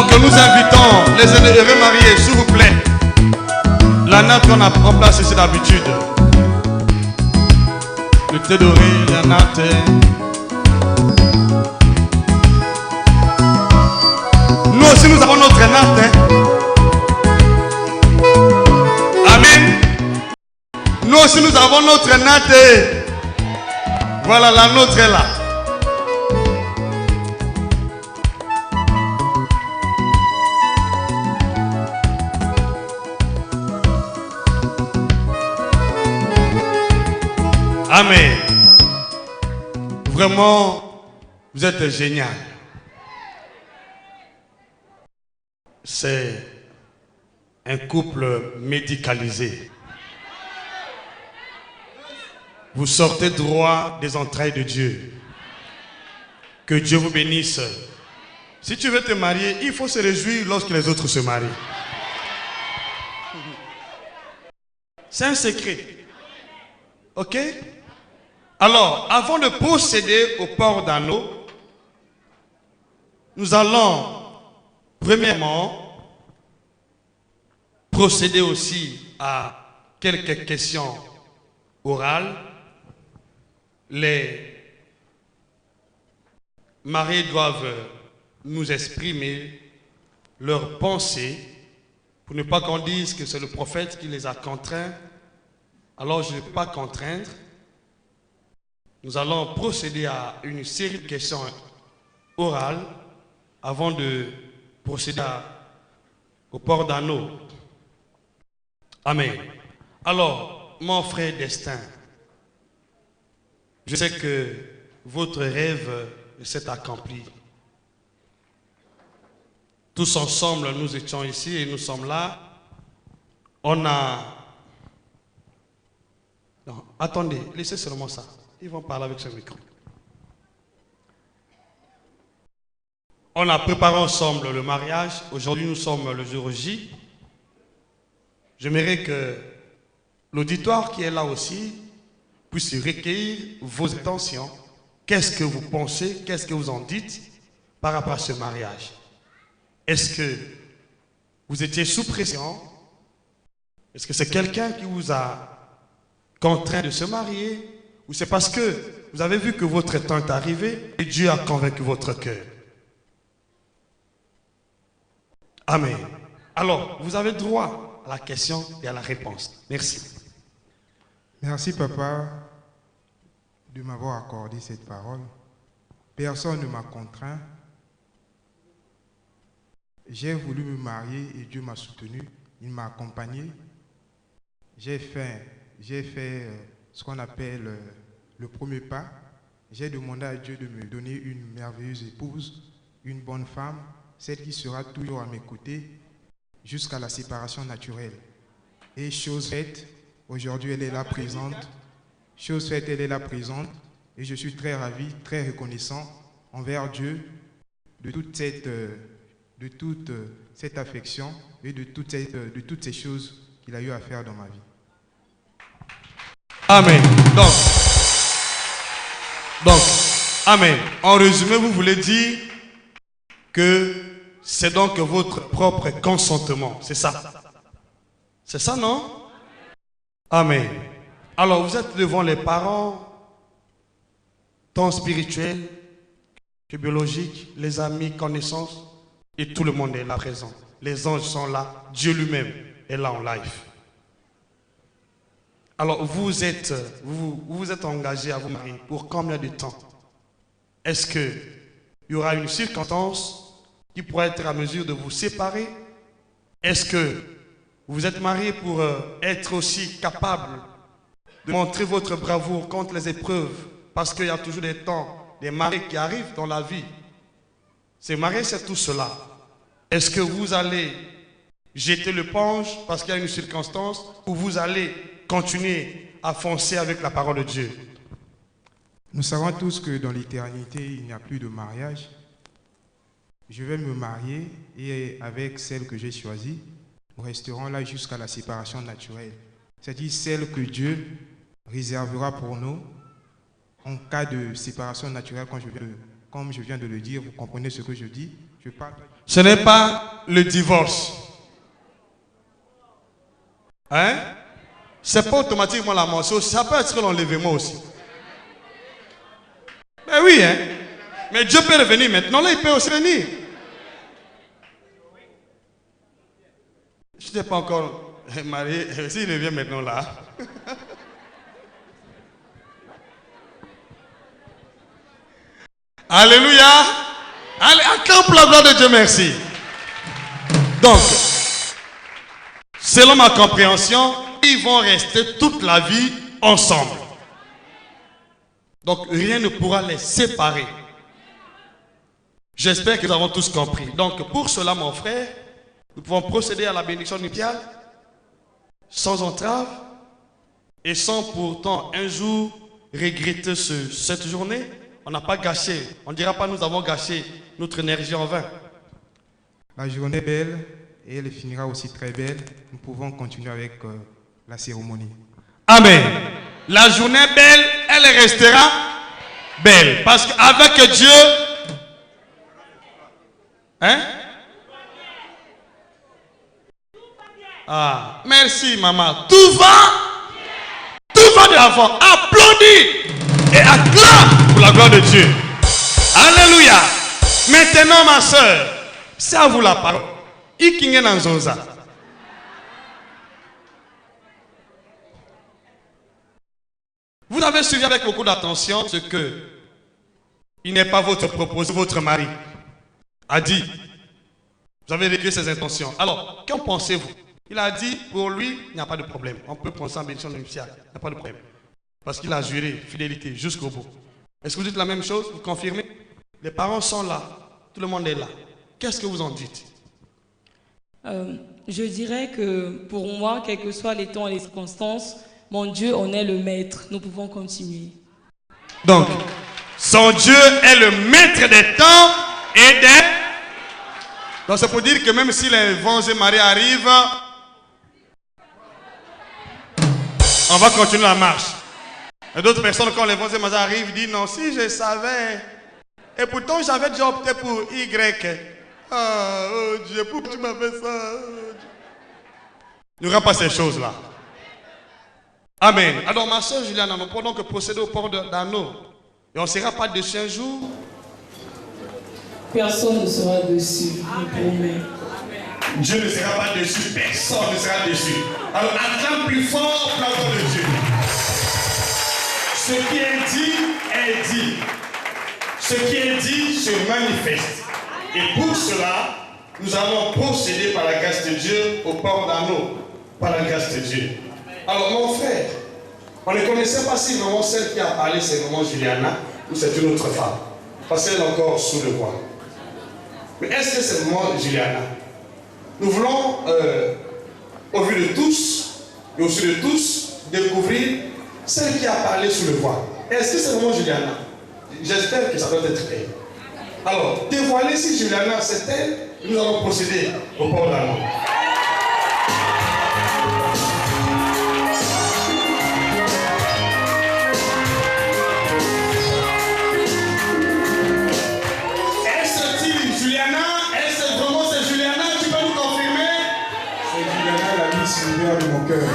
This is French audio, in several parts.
Donc nous invitons les heureux mariés, s'il vous plaît. La natte qu'on a en place ici d'habitude. Le thé doré, la natte. Nous aussi nous avons notre natte. Amen. Nous aussi nous avons notre natte. Voilà, la nôtre est là. Amen. Vraiment, vous êtes génial. C'est un couple médicalisé. Vous sortez droit des entrailles de Dieu. Que Dieu vous bénisse. Si tu veux te marier, il faut se réjouir lorsque les autres se marient. C'est un secret. Ok? Alors, avant de procéder au port d'anneau, nous allons premièrement procéder aussi à quelques questions orales. Les mariés doivent nous exprimer leurs pensées pour ne pas qu'on dise que c'est le prophète qui les a contraints. Alors je ne peux pas contraindre. Nous allons procéder à une série de questions orales avant de procéder au port d'anneau. Amen. Alors, mon frère Destin, je sais que votre rêve s'est accompli. Tous ensemble, nous étions ici et nous sommes là. On a... Non, attendez, laissez seulement ça. Ils vont parler avec ce micro. On a préparé ensemble le mariage. Aujourd'hui, nous sommes le jour J. J'aimerais que l'auditoire qui est là aussi puisse recueillir vos intentions. Qu'est-ce que vous pensez? Qu'est-ce que vous en dites par rapport à ce mariage? Est-ce que vous étiez sous pression? Est-ce que c'est quelqu'un qui vous a contraint de se marier? Ou c'est parce que vous avez vu que votre temps est arrivé et Dieu a convaincu votre cœur? Amen. Alors, vous avez droit à la question et à la réponse. Merci. Merci, papa, de m'avoir accordé cette parole. Personne ne m'a contraint. J'ai voulu me marier et Dieu m'a soutenu. Il m'a accompagné. J'ai fait ce qu'on appelle le premier pas. J'ai demandé à Dieu de me donner une merveilleuse épouse, une bonne femme, celle qui sera toujours à mes côtés jusqu'à la séparation naturelle. Et chose faite, aujourd'hui elle est là présente. Chose faite, elle est là présente. Et je suis très ravi, très reconnaissant envers Dieu de toute cette affection et de toutes ces choses qu'il a eu à faire dans ma vie. Amen. Donc, amen. En résumé, vous voulez dire que c'est donc votre propre consentement. C'est ça. C'est ça, non? Amen. Alors, vous êtes devant les parents, tant spirituels que biologiques, les amis, connaissances, et tout le monde est là présent. Les anges sont là, Dieu lui-même est là en live. Alors, vous vous êtes engagé à vous marier pour combien de temps? Est-ce qu'il y aura une circonstance qui pourrait être à mesure de vous séparer? Est-ce que vous êtes marié pour être aussi capable de montrer votre bravoure contre les épreuves? Parce qu'il y a toujours des temps, des marées qui arrivent dans la vie. Se marier, c'est tout cela. Est-ce que vous allez jeter l'éponge parce qu'il y a une circonstance ou vous allez continuer à foncer avec la parole de Dieu? Nous savons tous que dans l'éternité, il n'y a plus de mariage. Je vais me marier et avec celle que j'ai choisie, nous resterons là jusqu'à la séparation naturelle. C'est-à-dire celle que Dieu réservera pour nous en cas de séparation naturelle, quand je viens comme je viens de le dire, vous comprenez ce que je dis. Je parle. Ce n'est pas le divorce. Hein? C'est pas automatiquement la mort. Ça peut être l'enlèvement aussi. Mais oui, hein? Mais Dieu peut revenir maintenant. Là, il peut aussi venir. Je n'étais pas encore marié. S'il revient maintenant là. Alléluia. Allez, acclame la gloire de Dieu, merci. Donc, selon ma compréhension, ils vont rester toute la vie ensemble. Donc, rien ne pourra les séparer. J'espère que nous avons tous compris. Donc, pour cela, mon frère, nous pouvons procéder à la bénédiction nuptiale sans entrave et sans pourtant un jour regretter cette journée. On n'a pas gâché, on ne dira pas nous avons gâché notre énergie en vain. La journée est belle et elle finira aussi très belle. Nous pouvons continuer avec la cérémonie. Amen. La journée est belle, elle restera belle. Parce qu'avec Dieu, hein? Ah, merci maman. Tout va de l'avant. Applaudis et acclame pour la gloire de Dieu. Alléluia. Maintenant ma soeur, c'est à vous la parole. Ikinge Nanzonza. Vous avez suivi avec beaucoup d'attention ce que il n'est pas votre proposé, votre mari a dit. Vous avez réglé ses intentions. Alors, qu'en pensez-vous? Il a dit, pour lui, il n'y a pas de problème. On peut prendre ça en bénédiction nuptiale. Il n'y a pas de problème. Parce qu'il a juré fidélité jusqu'au bout. Est-ce que vous dites la même chose? Vous confirmez? Les parents sont là. Tout le monde est là. Qu'est-ce que vous en dites? Je dirais que pour moi, quels que soient les temps et les circonstances, mon Dieu en est le maître. Nous pouvons continuer. Donc, son Dieu est le maître des temps et des... Donc, c'est pour dire que même si les vents et marées arrivent, on va continuer la marche. Et d'autres personnes, quand les vents et marées arrivent, disent non, si je savais. Et pourtant, j'avais déjà opté pour Y. Ah, oh Dieu, pourquoi tu m'as fait ça? Il n'y aura pas ces choses-là. Amen. Alors, ma soeur Juliana, nous pourrons donc procéder au port d'anneau. Et on ne sera pas dessus un jour. Personne ne sera dessus, je promets. Dieu ne sera pas dessus, personne ne sera dessus. Alors, acclame plus fort la gloire de Dieu. Ce qui est dit est dit. Ce qui est dit se manifeste. Et pour cela, nous allons procéder par la grâce de Dieu au port d'anneau. Par la grâce de Dieu. Alors, mon frère, on ne connaissait pas si vraiment celle qui a parlé, c'est vraiment Juliana, ou c'est une autre femme. Parce qu'elle est encore sous le voile. Mais est-ce que c'est vraiment Juliana? Nous voulons, au vu de tous, et au vu de tous, découvrir celle qui a parlé sous le voile. Est-ce que c'est vraiment Juliana? J'espère que ça doit être elle. Alors, dévoiler si Juliana c'est elle, nous allons procéder au port d'anneau. Est-ce Juliana? Est-ce vraiment c'est Juliana? Tu peux nous confirmer? C'est Juliana, la Miss Univers de mon cœur.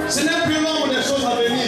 Ce n'est plus long des choses à venir.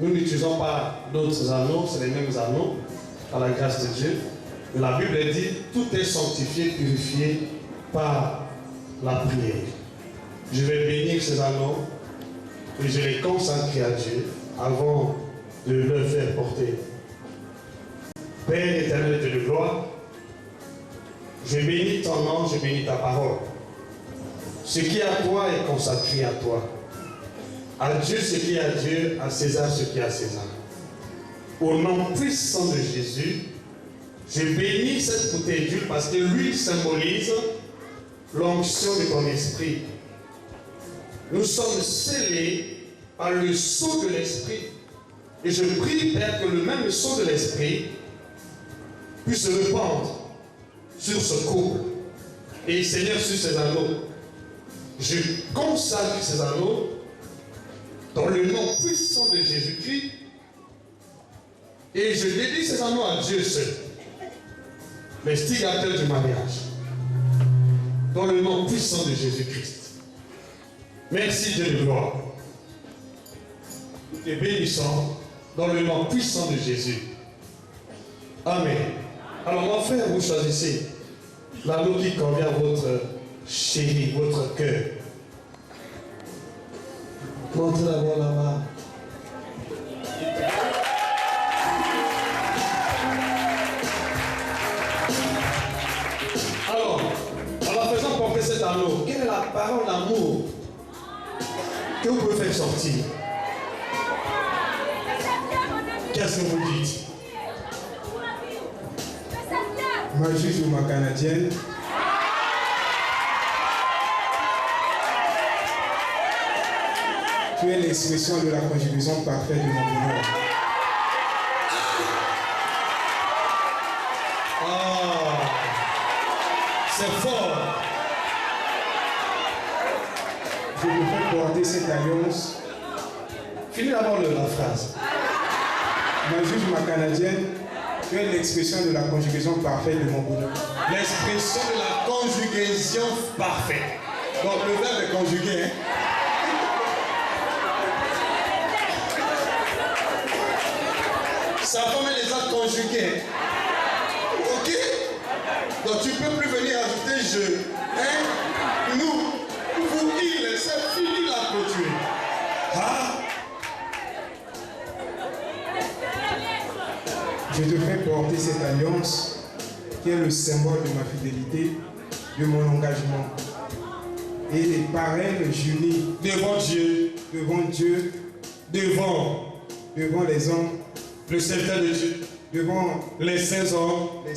Nous n'utilisons pas d'autres anneaux, c'est les mêmes anneaux, par la grâce de Dieu. Mais la Bible dit, tout est sanctifié, purifié par la prière. Je vais bénir ces anneaux et je les consacrer à Dieu avant de leur faire porter. Père éternel de gloire, je bénis ton nom, je bénis ta parole. Ce qui est à toi est consacré à toi. À Dieu ce qui est à Dieu, à César ce qui est à César. Au nom puissant de Jésus, je bénis cette bouteille d'huile parce que lui symbolise l'onction de ton esprit. Nous sommes scellés par le sceau de l'esprit. Et je prie, Père, que le même sceau de l'esprit puisse se répandre sur ce couple. Et Seigneur, sur ces anneaux. Je consacre ces anneaux dans le nom puissant de Jésus-Christ. Et je dédie ces anneaux à Dieu seul, l'instigateur du mariage. Dans le nom puissant de Jésus-Christ. Merci Dieu de gloire. Et bénissons dans le nom puissant de Jésus. Amen. Alors mon frère, vous choisissez l'anneau qui convient à votre chéri, votre cœur. Montrez la voix là-bas. Alors, en la faisant porter cet anneau, quelle est la parole d'amour que vous pouvez faire sortir? Qu'est-ce que vous dites? Ma juge ou ma canadienne, tu es l'expression de la conjugaison parfaite de mon bonheur. Ah, c'est fort. Je te fais porter cette alliance. Finis d'abord la phrase. Ma juge ou ma canadienne, tu es l'expression de la conjugaison parfaite de mon bonheur. L'expression de la conjugaison parfaite. Donc le verbe est conjugué. Hein? Ça forme les actes conjugués. Ok? Donc tu ne peux plus venir ajouter je. Hein? Nous, vous, il, c'est fini la clôture. Ah? Je te fais porter cette alliance qui est le symbole de ma fidélité, de mon engagement. Et les parraines unies Devant Dieu, devant les hommes, le serviteur de Dieu, devant les saints hommes, les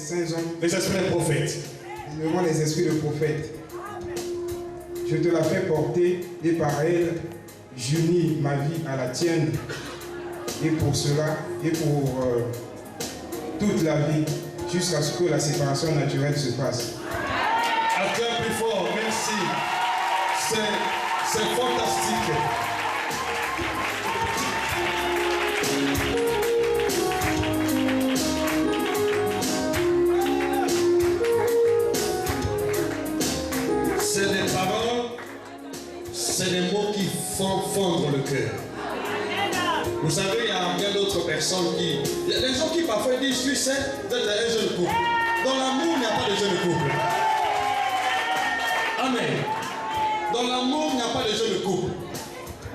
esprits des prophètes. devant les esprits de prophètes. Je te la fais porter et par elle, j'unis ma vie à la tienne. Et pour cela, et pour toute la vie, jusqu'à ce que la séparation naturelle se fasse. Acclame plus fort, merci. C'est fantastique. C'est des paroles, c'est des mots qui font fondre le cœur. Vous savez, il y a bien d'autres personnes qui... Il y a des gens qui parfois disent, tu sais, vous êtes un jeune couple. Dans l'amour, il n'y a pas de jeune couple. Amen. Dans l'amour, il n'y a pas de jeune couple.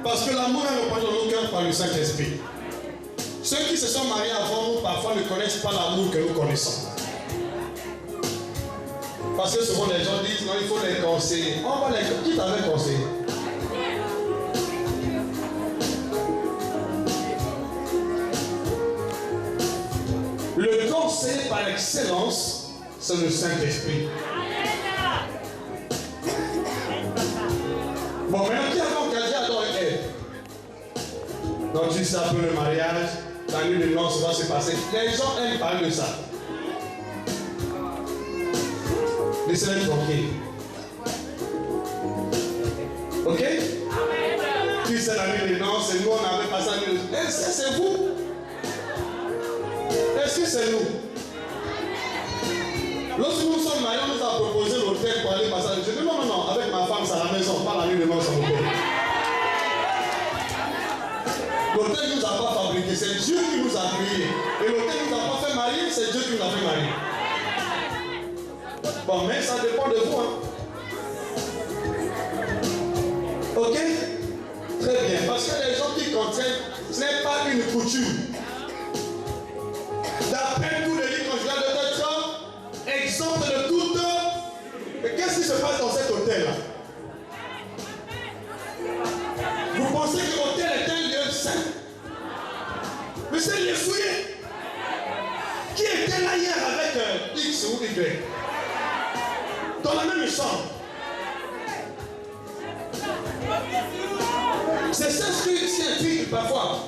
Parce que l'amour est répandu dans nos cœurs par le Saint-Esprit. Ceux qui se sont mariés avant nous, parfois ne connaissent pas l'amour que nous connaissons. Parce que souvent les gens disent, non, il faut les conseiller. On va les... Qui t'avait conseillé? Le conseil par excellence, c'est le Saint-Esprit. Bon, maintenant, qui a engagé à adorer elle? Donc, tu sais un peu le mariage, la nuit de noces va se passer. Les gens aiment parler de ça. Laissez-les tranquille. Ok? Tu sais la nuit de noces, et nous on avait passé la nuit de noces. Est-ce que c'est vous? Est-ce que c'est nous? Lorsque nous sommes mariés, on nous a proposé l'hôtel pour aller passer la nuit. Je dis non, non, non, avec ma femme, c'est à la maison, pas la nuit de noces à l'hôtel. L'hôtel ne nous a pas fabriqué. Dieu qui nous a créés. Et l'hôtel ne nous a pas fait marier, c'est Dieu qui nous a fait marier. Bon, mais ça dépend de vous. Hein. Ok? Très bien. Parce que les gens qui contiennent, ce n'est pas une coutume. D'après tous les livres conjugales de notre temps, exemple de toute. Mais qu'est-ce qui se passe dans cet hôtel-là? Vous pensez que l'hôtel est un lieu saint? Mais c'est lieu souillé. Qui était là hier avec X ou Y? Dans la même chambre. C'est ça ce qui scientifique parfois.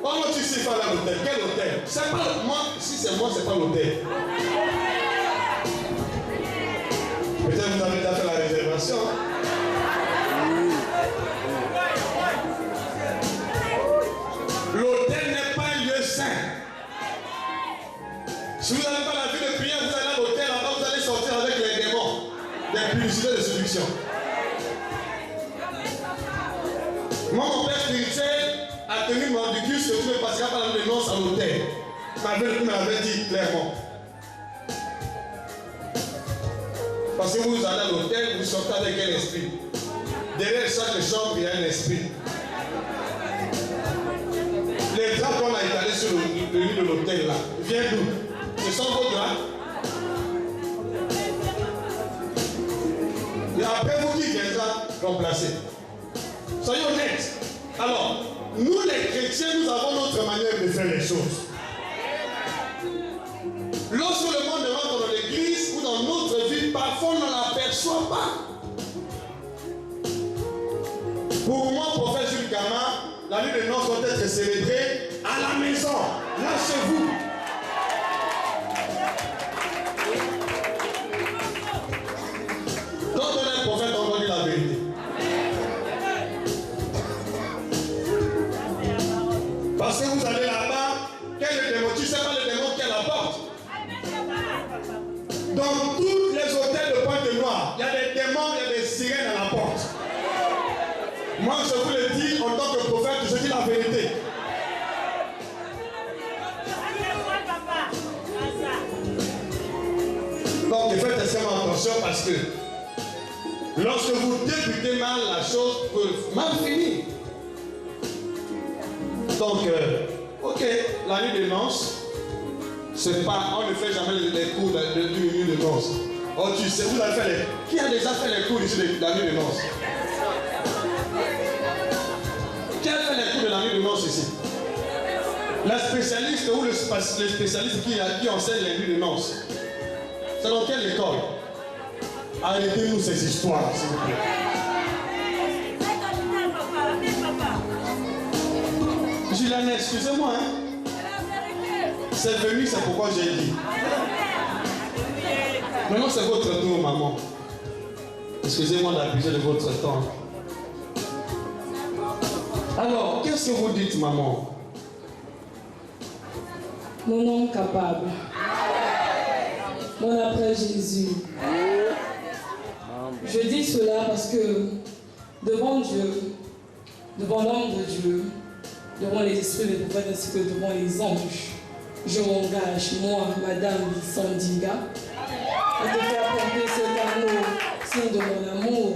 Comment tu sais pas à l'hôtel? Quel hôtel? C'est pas moi. Si c'est moi, c'est pas l'hôtel. Peut-être vous avez déjà fait la réservation. L'hôtel n'est pas un lieu saint. Si vous n'avez pas la vie de prière, vous allez à l'hôtel, là-bas vous allez sortir avec les démons, des publicités de séduction. Moi, mon père spirituel a tenu mon discours que tu ne passeras pas la nuit de noces à l'hôtel. Il m'avait dit clairement. Parce que vous allez à l'hôtel, vous sortez avec un esprit. Derrière chaque chambre, il y a un esprit. Les draps qu'on a étalés sur le lit de l'hôtel là, viennent d'où? Ce sont vos draps. Et après vous qui viendra remplacer. Soyons honnêtes. Alors, nous les chrétiens, nous avons notre manière de faire les choses. Lorsque le monde rentre dans l'église ou dans notre vie, parfois on ne l'aperçoit pas. Pour moi, prophète Jules Gama, la nuit de noces doit être célébrée à la maison, là chez vous. Quand on est prophète, on doit dire la vérité. Parce que vous allez là-bas, quel est le démon? Tu ne sais pas le démon qui est à la porte. Dans tous les hôtels de Pointe-Noire, il y a des démons, il y a des sirènes à la porte. Moi, je vous le dis, en tant que prophète, je dis la vérité. Donc, faites extrêmement attention parce que lorsque vous débutez mal, la chose peut mal finir. Donc, ok, la nuit de noces, c'est pas, on ne fait jamais les cours de nuit de noces. Oh, tu sais, vous avez fait les. Qui a déjà fait les cours ici de la nuit de noces? Qui a fait les cours de la nuit de noces ici? La spécialiste ou le spécialiste qui enseigne les nuits de noces? C'est dans quelle école? Arrêtez-nous ces histoires, s'il vous plaît. Julien, excusez-moi, hein? C'est venu, c'est pourquoi j'ai dit. Maintenant, c'est votre tour, maman. Excusez-moi d'abuser de votre temps. Alors, qu'est-ce que vous dites, maman? Mon nom capable. Mon après Jésus. Je dis cela parce que devant Dieu, devant l'homme de Dieu, devant les esprits des prophètes ainsi que devant les anges, je m'engage, moi, Madame Sandinga, à te faire porter cet amour, signe de mon amour,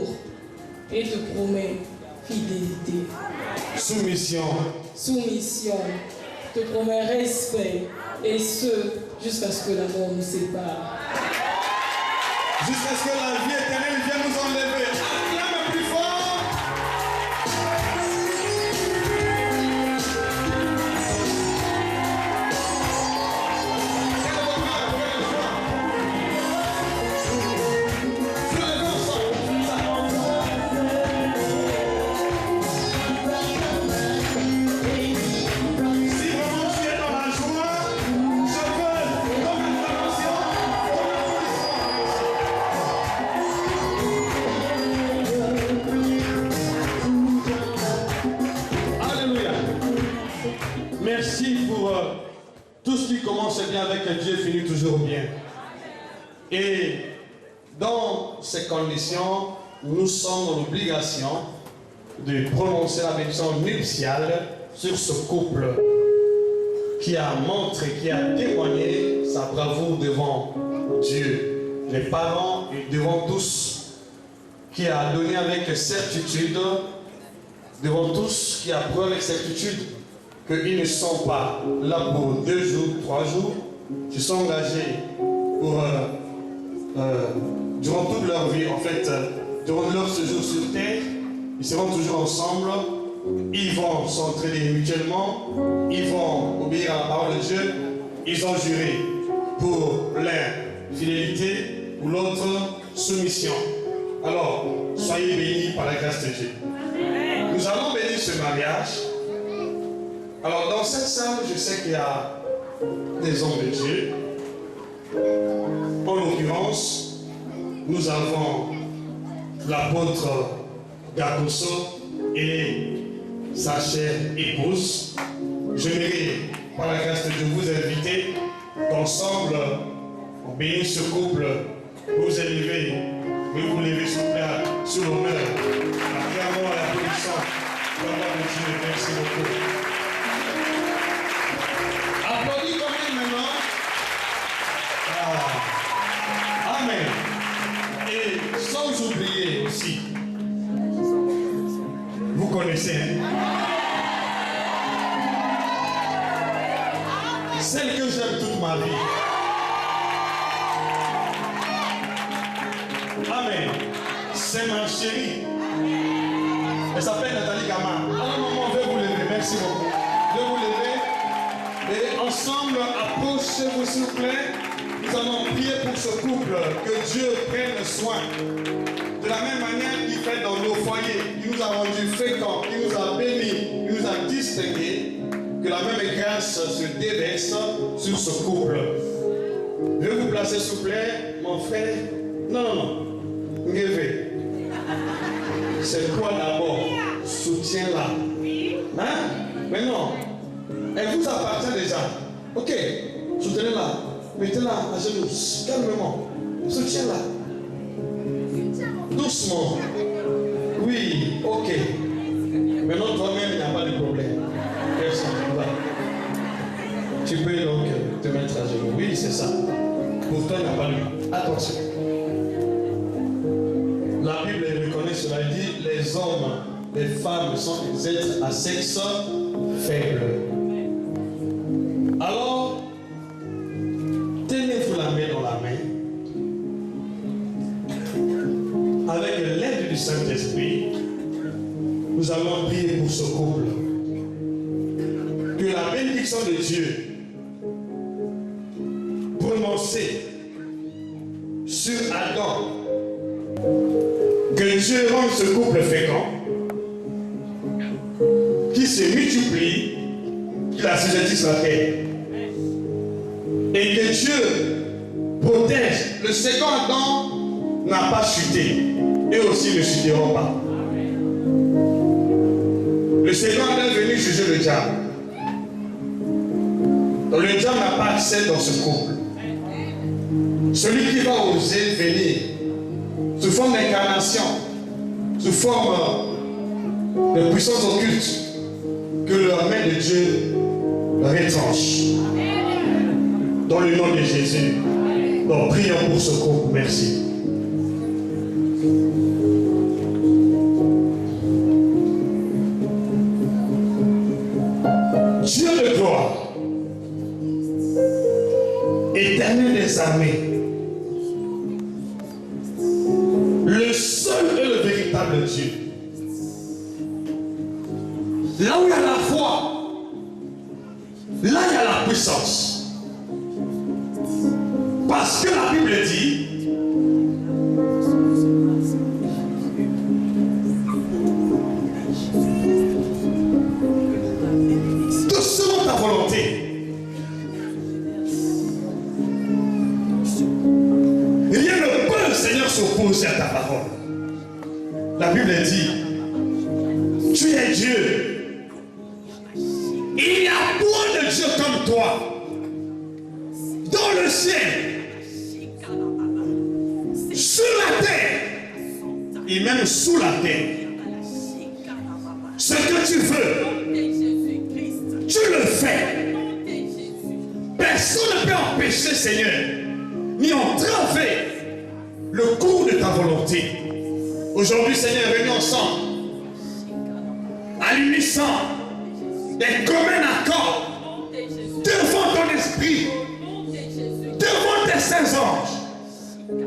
et te promets fidélité. Soumission. Soumission. Te promets respect, et ce, jusqu'à ce que la mort nous sépare. Jusqu'à ce que la vie éternelle vienne nous enlever. Acclame plus fort. Si vraiment tu es dans la joie, je veux ton intervention. Alléluia. Merci pour tout ce qui commence bien avec Dieu finit toujours bien. Et dans ces conditions, nous sommes dans l'obligation de prononcer la bénédiction nuptiale sur ce couple. qui a montré, qui a témoigné sa bravoure devant Dieu, les parents et devant tous, qui a donné avec certitude, devant tous, qui a prouvé avec certitude qu'ils ne sont pas là pour 2 jours, 3 jours, ils sont engagés pour, durant toute leur vie, en fait, durant leur séjour sur terre, ils seront toujours ensemble, ils vont s'entraider mutuellement, ils vont obéir à la parole de Dieu, ils ont juré pour l'un fidélité, pour l'autre soumission. Alors, soyez bénis par la grâce de Dieu. Nous allons bénir ce mariage. Alors, dans cette salle, je sais qu'il y a des hommes de Dieu. En l'occurrence, nous avons l'apôtre Gagoso et sa chère épouse. J'aimerais, par la grâce de Dieu, vous inviter qu'ensemble, on bénisse ce couple, vous élevez, vous levez s'il vous plaît sur l'honneur, clairement à la position de la de Dieu. Merci beaucoup. Applaudis quand même maintenant. Ah. Amen. Et sans oublier aussi, vous connaissez, hein? Celle que j'aime toute ma vie. Amen. C'est ma chérie. Elle s'appelle Nathalie Gama. Alors maman, on veut vous lever. Merci beaucoup. Je vais vous lever. Et ensemble, approchez-vous s'il vous plaît. Nous allons prier pour ce couple. Que Dieu prenne soin. De la même manière qu'il fait dans nos foyers. Il nous a rendus féconds. Il nous a bénis. Il nous a distingués. Que la même grâce se déverse sur ce couple. Je vais vous placer s'il vous plaît, mon frère. Non. Ngévé. C'est toi d'abord. Soutiens-la. Hein? Mais non. Elle vous appartient déjà. Ok. Soutenez-la. Mettez-la à genoux. Calmement. Soutiens-la. Doucement. Oui. Ok. Maintenant, toi-même, il n'y a pas de problème. Tu peux donc te mettre à genoux. Oui, c'est ça. Pour toi, il n'y a pas de... Attention. La Bible reconnaît cela. Elle dit, les hommes, les femmes sont des êtres à sexe faible. Alors, tenez-vous la main dans la main. Avec l'aide du Saint-Esprit, nous allons prier pour ce couple. Que la bénédiction de Dieu prononcée sur Adam, que Dieu rende ce couple fécond, qui se multiplie, qu'il assujettisse la terre, et que Dieu protège. Le second Adam n'a pas chuté, et aussi ne chuteront pas. Le second Adam est venu juger le diable. Donc le diable n'a pas accès dans ce couple. Celui qui va oser venir sous forme d'incarnation, sous forme de puissance occulte, que la main de Dieu retranche. Dans le nom de Jésus. Donc prions pour ce couple. Merci. Dieu de gloire, Éternel des armées, le seul et le véritable Dieu. Là où il y a la foi, là il y a la puissance. Parce que la Bible dit, que selon ta volonté, rien ne peut, Seigneur, s'opposer à ta parole. La Bible dit, tu es Dieu. Il n'y a point de Dieu comme toi. Dans le ciel, sur la terre, et même sous la terre. Ce que tu veux, tu le fais. personne ne peut empêcher, Seigneur, ni entraver le cours de ta volonté. Aujourd'hui, Seigneur, réunis ensemble, à l'unisson, d'un commun accord, devant ton esprit, devant tes saints anges,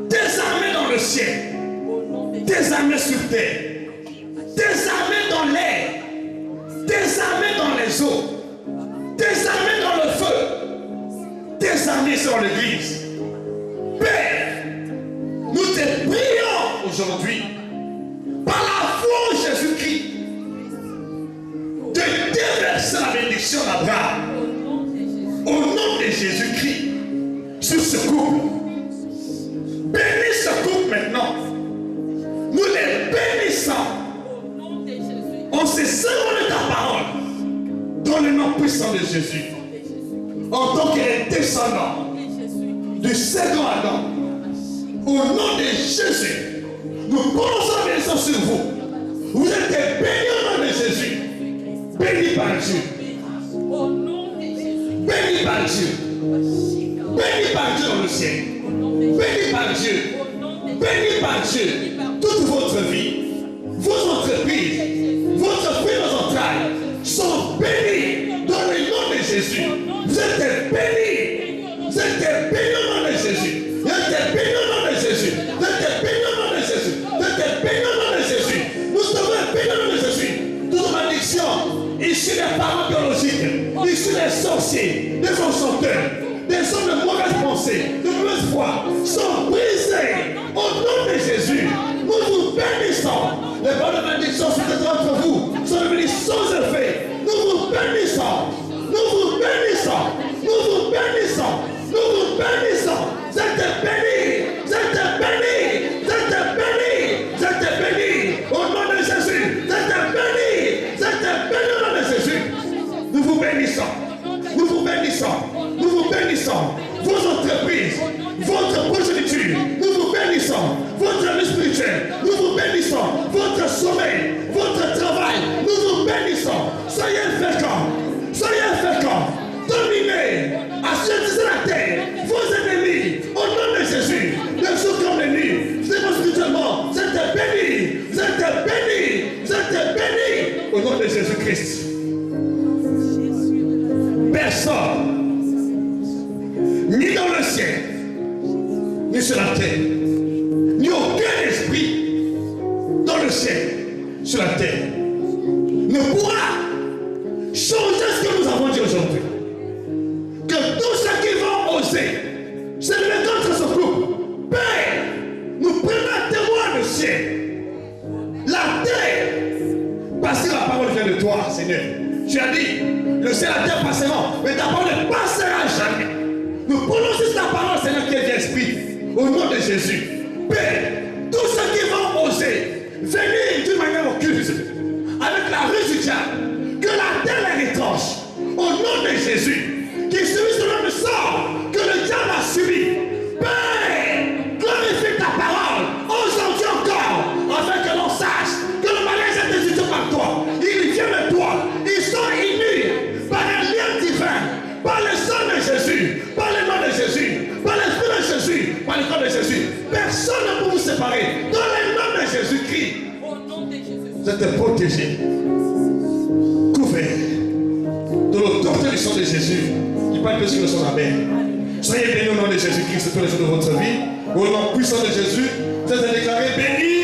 tes armées dans le ciel, tes armées sur terre, tes armées dans l'air, tes armées dans les eaux, tes armées dans le feu, tes armées sur l'église. Père, nous te prions aujourd'hui, par la foi en Jésus-Christ, de déverser la bénédiction d'Abraham, au nom de Jésus-Christ, sur ce couple. Bénis ce couple maintenant. Nous les bénissons. On se sert de ta parole, dans le nom puissant de Jésus, en tant que descendant du second Adam, au nom de Jésus, nous prononçons la bénédiction sur vous. Vous êtes bénis au nom de Jésus, bénis par Dieu, bénis par Dieu, bénis par Dieu dans le ciel, bénis par Dieu, bénis par Dieu, toute votre vie, vos entreprises, votre fruit, vos entrailles sont bénis dans le nom de Jésus. Vous êtes bénis. Vous êtes bénis au nom de Jésus. Vous êtes bénis au nom de Jésus. Vous êtes bénis au nom de Jésus. Vous êtes bénis au nom de Jésus. Nous sommes bénis au nom de Jésus. Toute malédiction issue des parents biologiques, issue des sorciers, des enchanteurs, des hommes de mauvaise pensée, de mauvaise foi, sont brisés au nom de Jésus. Nous vous bénissons. Les bonnes malédictions sont entre vous, sont devenues sans effet. Nous vous bénissons. Nous vous bénissons. Nous vous bénissons. Nous vous bénissons. Vous êtes bénis. Vous êtes bénis. Vous êtes bénis. Vous êtes bénis. Au nom de Jésus. Vous êtes bénis. Vous êtes bénis au nom de Jésus. Nous vous bénissons. Nous vous bénissons. Nous vous bénissons. Vos entreprises, votre progéniture, nous vous bénissons. Votre vie spirituelle, nous vous bénissons. Votre sommeil, votre travail, nous vous bénissons. Soyez féconds. Soyez féconds. Dominez. Assujettissez la terre. Vos ennemis, au nom de Jésus, le jour comme la nuit, vous êtes spirituellement, vous êtes bénis. Vous êtes bénis. Vous êtes bénis. Au nom de Jésus-Christ. Personne, ni dans le ciel, ni sur la terre, ni aucun esprit dans le ciel, sur la terre, ne pourra changer ce que nous avons dit aujourd'hui. Que tous ceux qui vont oser se lever contre ce groupe, Père, nous prenons témoin du ciel, la terre, parce que la parole vient de toi, Seigneur. Tu as dit, le ciel et la terre passeront, mais ta parole ne passera jamais. Nous prononçons ta parole, Seigneur, qui est d'esprit, au nom de Jésus. Père, tous ceux qui vont oser venir d'une manière occulte, avec la ruse du diable, que la terre les retranche, au nom de Jésus, qui subit ce même sort que le diable a subi. Père, glorifie ta parole, aujourd'hui encore, afin que l'on sache que le malaise est décidé par toi. Il vient de toi, ils sont unis par un lien divin, par le sang de Jésus, par le nom de Jésus, par l'esprit de Jésus, par le corps de Jésus. Personne ne peut vous séparer. Dans le nom de Jésus-Christ, vous êtes protégés, couverts de l'autorité du sang de Jésus, qui parle plus que le sang d'Abel. Soyez bénis au nom de Jésus-Christ tous les jours de votre vie. Au nom puissant de Jésus, vous êtes déclarés bénis.